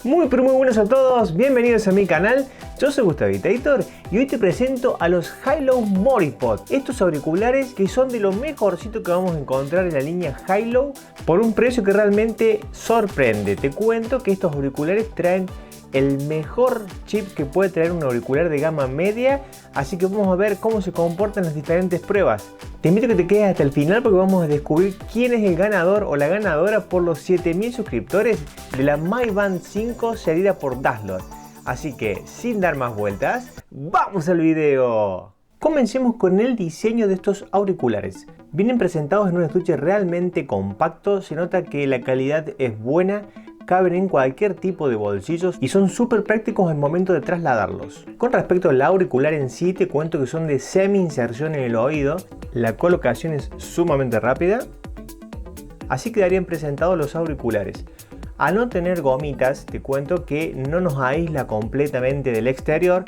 Muy pero muy buenas a todos, bienvenidos a mi canal. Yo soy Gustavitator y hoy te presento a los Hilo Moripod. Estos auriculares que son de lo mejorcito que vamos a encontrar en la línea Hilo por un precio que realmente sorprende. Te cuento que estos auriculares traen el mejor chip que puede traer un auricular de gama media, así que vamos a ver cómo se comportan las diferentes pruebas. Te invito a que te quedes hasta el final porque vamos a descubrir quién es el ganador o la ganadora por los 7000 suscriptores de la My Band 5 cedida por Daslor. Así que sin dar más vueltas, ¡vamos al video! Comencemos con el diseño de estos auriculares. Vienen presentados en un estuche realmente compacto, se nota que la calidad es buena, caben en cualquier tipo de bolsillos y son súper prácticos al momento de trasladarlos. Con respecto al auricular en sí, te cuento que son de semi inserción en el oído, la colocación es sumamente rápida. Así quedarían presentados los auriculares. Al no tener gomitas, te cuento que no nos aísla completamente del exterior,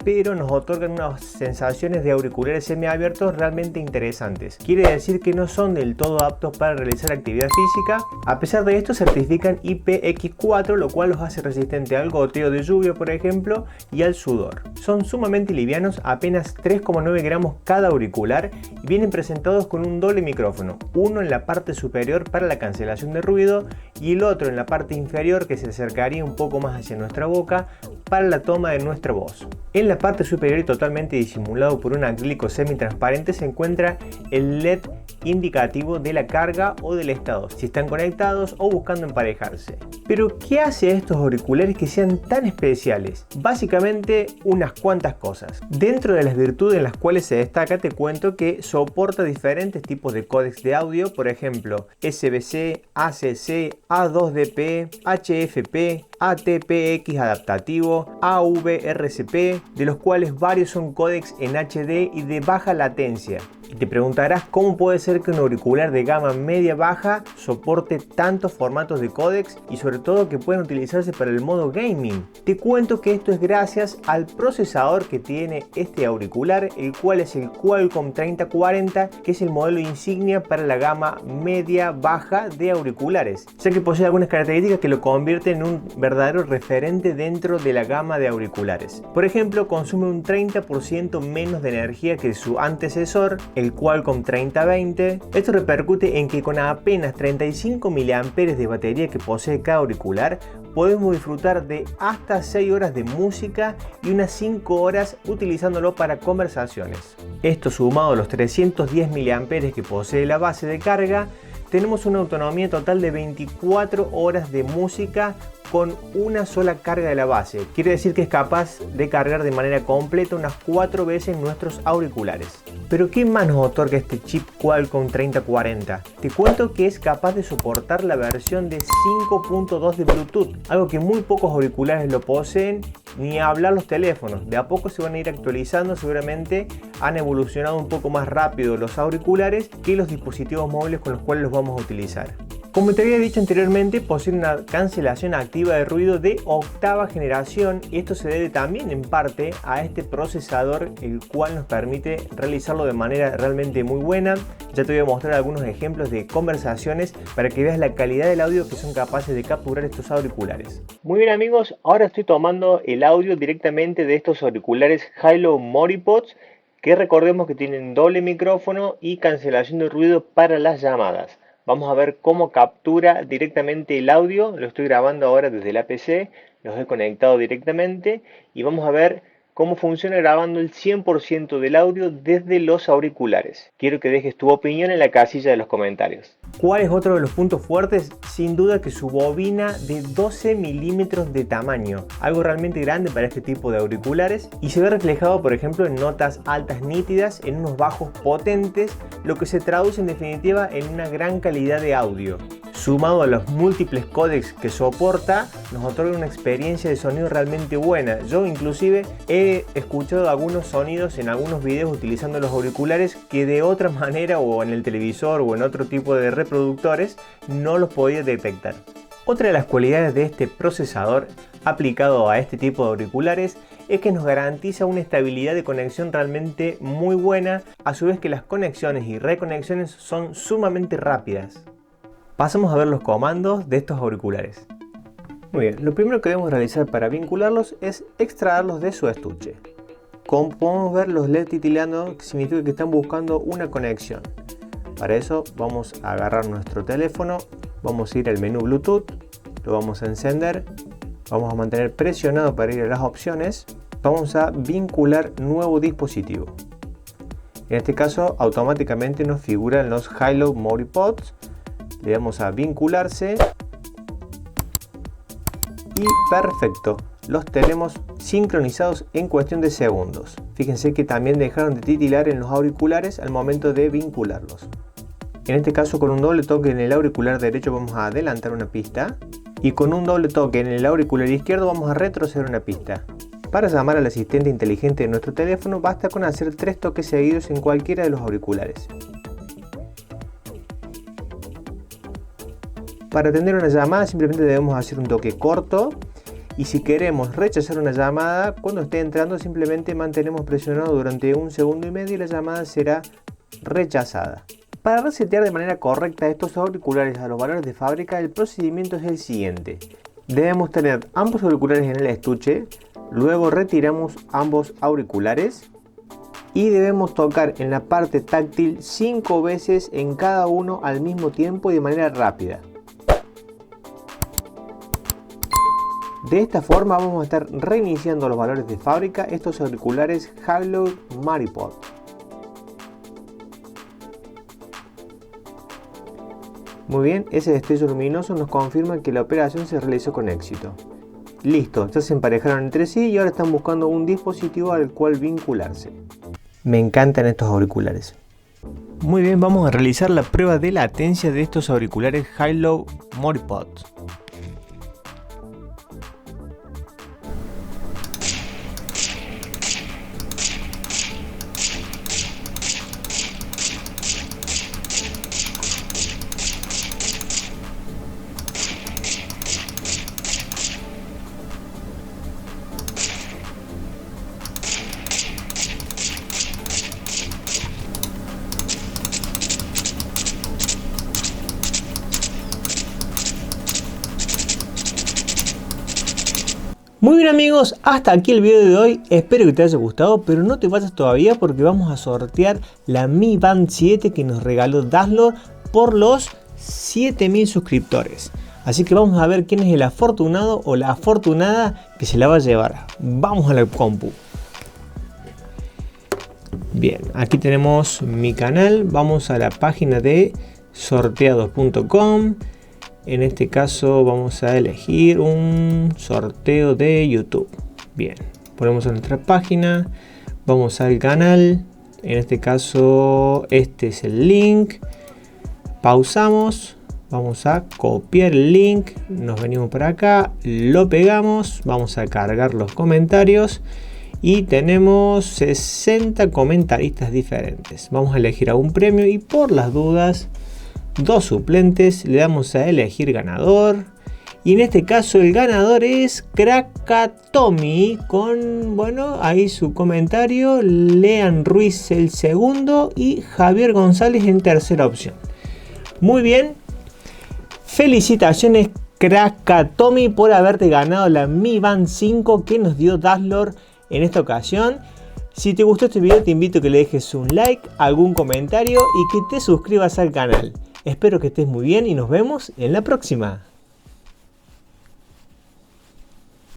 pero nos otorgan unas sensaciones de auriculares semiabiertos realmente interesantes. Quiere decir que no son del todo aptos para realizar actividad física. A pesar de esto, certifican IPX4, lo cual los hace resistentes al goteo de lluvia, por ejemplo, y al sudor. Son sumamente livianos, apenas 3,9 gramos cada auricular, y vienen presentados con un doble micrófono, uno en la parte superior para la cancelación de ruido y el otro en la parte inferior que se acercaría un poco más hacia nuestra boca para la toma de nuestra voz. En la parte superior y totalmente disimulado por un acrílico semi-transparente se encuentra el LED indicativo de la carga o del estado, si están conectados o buscando emparejarse. Pero ¿qué hace a estos auriculares que sean tan especiales? Básicamente unas cuantas cosas. Dentro de las virtudes en las cuales se destaca, te cuento que soporta diferentes tipos de códecs de audio, por ejemplo SBC, ACC, A2DP, HFP, ATPX adaptativo, AVRCP, de los cuales varios son códecs en HD y de baja latencia. Y te preguntarás cómo puede ser que un auricular de gama media-baja soporte tantos formatos de códecs y sobre todo que puedan utilizarse para el modo gaming. Te cuento que esto es gracias al procesador que tiene este auricular, el cual es el Qualcomm 3040, que es el modelo insignia para la gama media-baja de auriculares, ya que posee algunas características que lo convierten en un verdadero referente dentro de la gama de auriculares. Por ejemplo, consume un 30% menos de energía que su antecesor, el Qualcomm 3020. Esto repercute en que con apenas 35 mAh de batería que posee cada auricular, podemos disfrutar de hasta 6 horas de música y unas 5 horas utilizándolo para conversaciones. Esto sumado a los 310 mAh que posee la base de carga, tenemos una autonomía total de 24 horas de música con una sola carga de la base. Quiere decir que es capaz de cargar de manera completa unas 4 veces nuestros auriculares. Pero ¿qué más nos otorga este chip Qualcomm 3040? Te cuento que es capaz de soportar la versión de 5.2 de Bluetooth, algo que muy pocos auriculares lo poseen, ni hablar los teléfonos. De a poco se van a ir actualizando, seguramente han evolucionado un poco más rápido los auriculares que los dispositivos móviles con los cuales los vamos a utilizar. Como te había dicho anteriormente, posee una cancelación activa de ruido de octava generación, y esto se debe también en parte a este procesador, el cual nos permite realizarlo de manera realmente muy buena. Ya te voy a mostrar algunos ejemplos de conversaciones para que veas la calidad del audio que son capaces de capturar estos auriculares. Muy bien amigos, ahora estoy tomando el audio directamente de estos auriculares Hilo Moripods, que recordemos que tienen doble micrófono y cancelación de ruido para las llamadas. Vamos a ver cómo captura directamente el audio. Lo estoy grabando ahora desde la PC, los he conectado directamente y vamos a ver cómo funciona grabando el 100% del audio desde los auriculares. Quiero que dejes tu opinión en la casilla de los comentarios. ¿Cuál es otro de los puntos fuertes? Sin duda que su bobina de 12 milímetros de tamaño, algo realmente grande para este tipo de auriculares, y se ve reflejado por ejemplo en notas altas nítidas, en unos bajos potentes, lo que se traduce en definitiva en una gran calidad de audio. Sumado a los múltiples códecs que soporta, nos otorga una experiencia de sonido realmente buena. Yo inclusive he escuchado algunos sonidos en algunos videos utilizando los auriculares que de otra manera, o en el televisor o en otro tipo de reproductores, no los podía detectar. Otra de las cualidades de este procesador aplicado a este tipo de auriculares es que nos garantiza una estabilidad de conexión realmente muy buena, a su vez que las conexiones y reconexiones son sumamente rápidas. Pasamos a ver los comandos de estos auriculares. Muy bien, lo primero que debemos realizar para vincularlos es extraerlos de su estuche. Como podemos ver, los LED titilando significa que están buscando una conexión. Para eso vamos a agarrar nuestro teléfono, vamos a ir al menú Bluetooth, lo vamos a encender, vamos a mantener presionado para ir a las opciones, vamos a vincular nuevo dispositivo. En este caso automáticamente nos figuran los High-Low MoriPods, le damos a vincularse y perfecto, los tenemos sincronizados en cuestión de segundos. Fíjense que también dejaron de titilar en los auriculares al momento de vincularlos. En este caso, con un doble toque en el auricular derecho vamos a adelantar una pista y con un doble toque en el auricular izquierdo vamos a retroceder una pista. Para llamar al asistente inteligente de nuestro teléfono basta con hacer 3 toques seguidos en cualquiera de los auriculares. Para atender una llamada simplemente debemos hacer un toque corto y si queremos rechazar una llamada, cuando esté entrando simplemente mantenemos presionado durante 1,5 segundos y la llamada será rechazada. Para resetear de manera correcta estos auriculares a los valores de fábrica, el procedimiento es el siguiente. Debemos tener ambos auriculares en el estuche, luego retiramos ambos auriculares y debemos tocar en la parte táctil 5 veces en cada uno al mismo tiempo y de manera rápida. De esta forma vamos a estar reiniciando los valores de fábrica estos auriculares High-Low MoriPod. Muy bien, ese destello luminoso nos confirma que la operación se realizó con éxito. Listo, ya se emparejaron entre sí y ahora están buscando un dispositivo al cual vincularse. Me encantan estos auriculares. Muy bien, vamos a realizar la prueba de latencia de estos auriculares High-Low MoriPod. Muy bien amigos, hasta aquí el video de hoy, espero que te haya gustado, pero no te vayas todavía porque vamos a sortear la Mi Band 7 que nos regaló Dazzler por los 7000 suscriptores. Así que vamos a ver quién es el afortunado o la afortunada que se la va a llevar. Vamos a la compu. Bien, aquí tenemos mi canal, vamos a la página de sorteados.com. En este caso vamos a elegir un sorteo de YouTube. Bien, ponemos a nuestra página, vamos al canal, en este caso este es el link, pausamos, vamos a copiar el link, nos venimos por acá, lo pegamos, vamos a cargar los comentarios y tenemos 60 comentaristas diferentes. Vamos a elegir a un premio y por las dudas 2 suplentes, le damos a elegir ganador y en este caso el ganador es Krakatomi con, bueno, ahí su comentario, Lean Ruiz el segundo y Javier González en tercera opción. Muy bien, felicitaciones Krakatomi por haberte ganado la Mi Band 5 que nos dio Dazzler en esta ocasión. Si te gustó este video te invito a que le dejes un like, algún comentario y que te suscribas al canal. Espero que estés muy bien y nos vemos en la próxima.